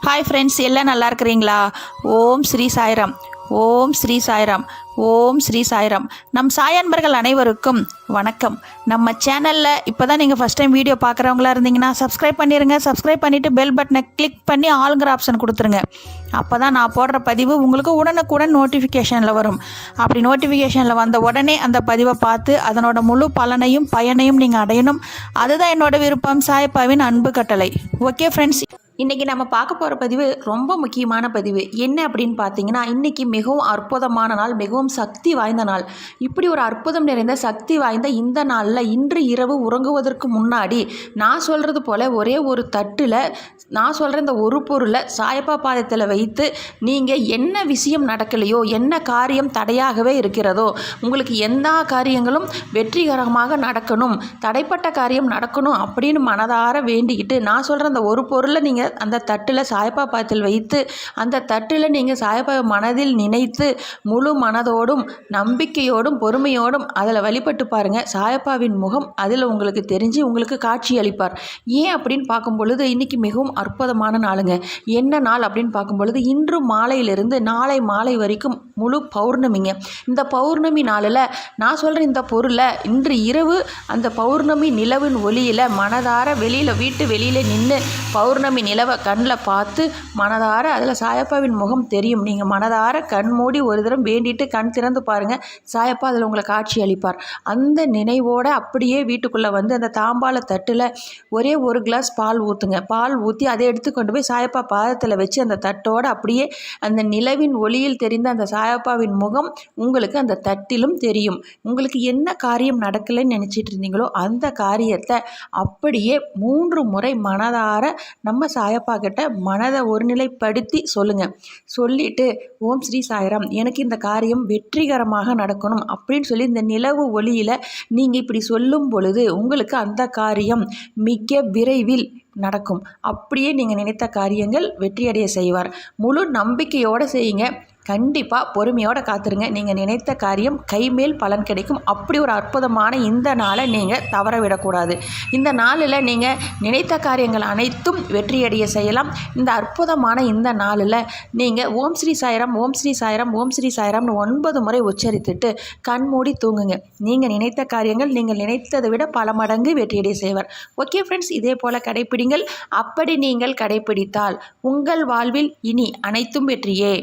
Hi friends, எல்லாம் நல்லா இருக்கிறீங்களா? ஓம் ஸ்ரீ சாய்ராம். ஓம் ஸ்ரீ சாய்ராம். ஓம் ஸ்ரீ சாய்ராம். நம் சாய் அன்பர்கள் அனைவருக்கும் வணக்கம். நம்ம சேனலில் இப்போ தான் நீங்கள் ஃபஸ்ட் டைம் வீடியோ பார்க்குறவங்களா இருந்தீங்கன்னா சப்ஸ்கிரைப் பண்ணிடுங்க. சப்ஸ்கிரைப் பண்ணிவிட்டு பெல் பட்டனை கிளிக் பண்ணி ஆளுங்கிற ஆப்ஷன் கொடுத்துருங்க. அப்போ தான் நான் போடுற பதிவு உங்களுக்கு உடனுக்குடன் நோட்டிஃபிகேஷனில் வரும். அப்படி நோட்டிஃபிகேஷனில் வந்த உடனே அந்த பதிவை பார்த்து அதனோட முழு பலனையும் பயனையும் நீங்கள் அடையணும். அதுதான் என்னோட விருப்பம். சாயப்பாவின் அன்பு கட்டளை. ஓகே ஃப்ரெண்ட்ஸ், இன்றைக்கி நம்ம பார்க்க போகிற பதிவு ரொம்ப முக்கியமான பதிவு. என்ன அப்படின்னு பார்த்தீங்கன்னா, இன்றைக்கி மிகவும் அற்புதமான நாள், மிகவும் சக்தி வாய்ந்த நாள். இப்படி ஒரு அற்புதம் நிறைந்த சக்தி வாய்ந்த இந்த நாளில் இன்று இரவு உறங்குவதற்கு முன்னாடி நான் சொல்கிறது போல் ஒரே ஒரு தட்டில் நான் சொல்கிற இந்த ஒரு பொருளை சாயப்பா பாதத்தில் வைத்து நீங்கள் என்ன விஷயம் நடக்கலையோ, என்ன காரியம் தடையாகவே இருக்கிறதோ, உங்களுக்கு எந்த காரியங்களும் வெற்றிகரமாக நடக்கணும், தடைப்பட்ட காரியம் நடக்கணும் அப்படின்னு மனதார வேண்டிக்கிட்டு நான் சொல்கிற அந்த ஒரு பொருளை நீங்கள் அந்த தட்டில் சாயப்பா பாதத்தில் வைத்து அந்த தட்டில் நீங்கள் சாயப்பா மனதில் நினைத்து முழு மனதோடும் நம்பிக்கையோடும் பொறுமையோடும் அதில் வழிபட்டு பாருங்கள். சாயப்பாவின் முகம் அதில் உங்களுக்கு தெரிஞ்சு உங்களுக்கு காட்சி அளிப்பார். ஏன் அப்படின்னு பார்க்கும் பொழுது இன்றைக்கி மிகவும் அற்புதமான நாளுங்க. என்ன நாள் அப்படின்னு பார்க்கும் பொழுது இன்று மாலையிலிருந்து நாளை மாலை வரைக்கும் முழு பௌர்ணமிங்க. இந்த பௌர்ணமி நாளில் நான் சொல்கிற இந்த பொருளை இன்று இரவு அந்த பௌர்ணமி நிலவின் ஒளியில் மனதார வீட்டு வெளியில் நின்று பௌர்ணமி நிலவை கண்ணில் பார்த்து மனதார அதில் சாயப்பாவின் முகம் தெரியும். நீங்கள் மனதார கண் மூடி ஒரு தரம் வேண்டிட்டு கண் திறந்து பாருங்கள். சாயப்பா அதில் உங்களை காட்சி அளிப்பார். அந்த நினைவோடு அப்படியே வீட்டுக்குள்ளே வந்து அந்த தாம்பாள தட்டில் ஒரே ஒரு கிளாஸ் பால் ஊற்றுங்க. பால் ஊற்றி அதை எடுத்து கொண்டு போய் சாயப்பா பாதத்தில் வச்சு அந்த தட்டோடு அப்படியே அந்த நிலவின் ஒளியில் தெரிந்த அந்த சாயப்பாவின் முகம் உங்களுக்கு அந்த தட்டிலும் தெரியும். உங்களுக்கு என்ன காரியம் நடக்கலைன்னு நினச்சிட்டு இருந்தீங்களோ அந்த காரியத்தை அப்படியே 3 முறை மனதார நம்ம சாயப்பா கிட்ட மனதை ஒருநிலைப்படுத்தி சொல்லுங்கள். சொல்லிவிட்டு ஓம் ஸ்ரீ சாய்ராம், எனக்கு இந்த காரியம் வெற்றிகரமாக நடக்கணும் அப்படின்னு சொல்லி இந்த நிலவு ஒளியில் நீங்கள் இப்படி சொல்லும் பொழுது உங்களுக்கு அந்த காரியம் மிக விரைவில் நடக்கும். அப்படியே நீங்கள் நினைத்த காரியங்கள் வெற்றியடைய செய்வார். முழு நம்பிக்கையோடு செய்யுங்க. கண்டிப்பாக பொறுமையோடு காத்துருங்க. நீங்கள் நினைத்த காரியம் கைமேல் பலன் கிடைக்கும். அப்படி ஒரு அற்புதமான இந்த நாளை நீங்கள் தவற விடக்கூடாது. இந்த நாளில் நீங்கள் நினைத்த காரியங்கள் அனைத்தும் வெற்றியடைய செய்யலாம். இந்த அற்புதமான இந்த நாளில் நீங்கள் ஓம் ஸ்ரீ சாய்ராம், ஓம் ஸ்ரீ சாய்ராம், ஓம் ஸ்ரீ சாய்ராம்னு 9 முறை உச்சரித்துட்டு கண் மூடி தூங்குங்க. நீங்கள் நினைத்த காரியங்கள் நீங்கள் நினைத்ததை விட பல மடங்கு வெற்றியடைய செய்வார். ஓகே ஃப்ரெண்ட்ஸ், இதே போல் கடைப்பிடிங்கள். அப்படி நீங்கள் கடைப்பிடித்தால் உங்கள் வாழ்வில் இனி அனைத்தும் வெற்றியே.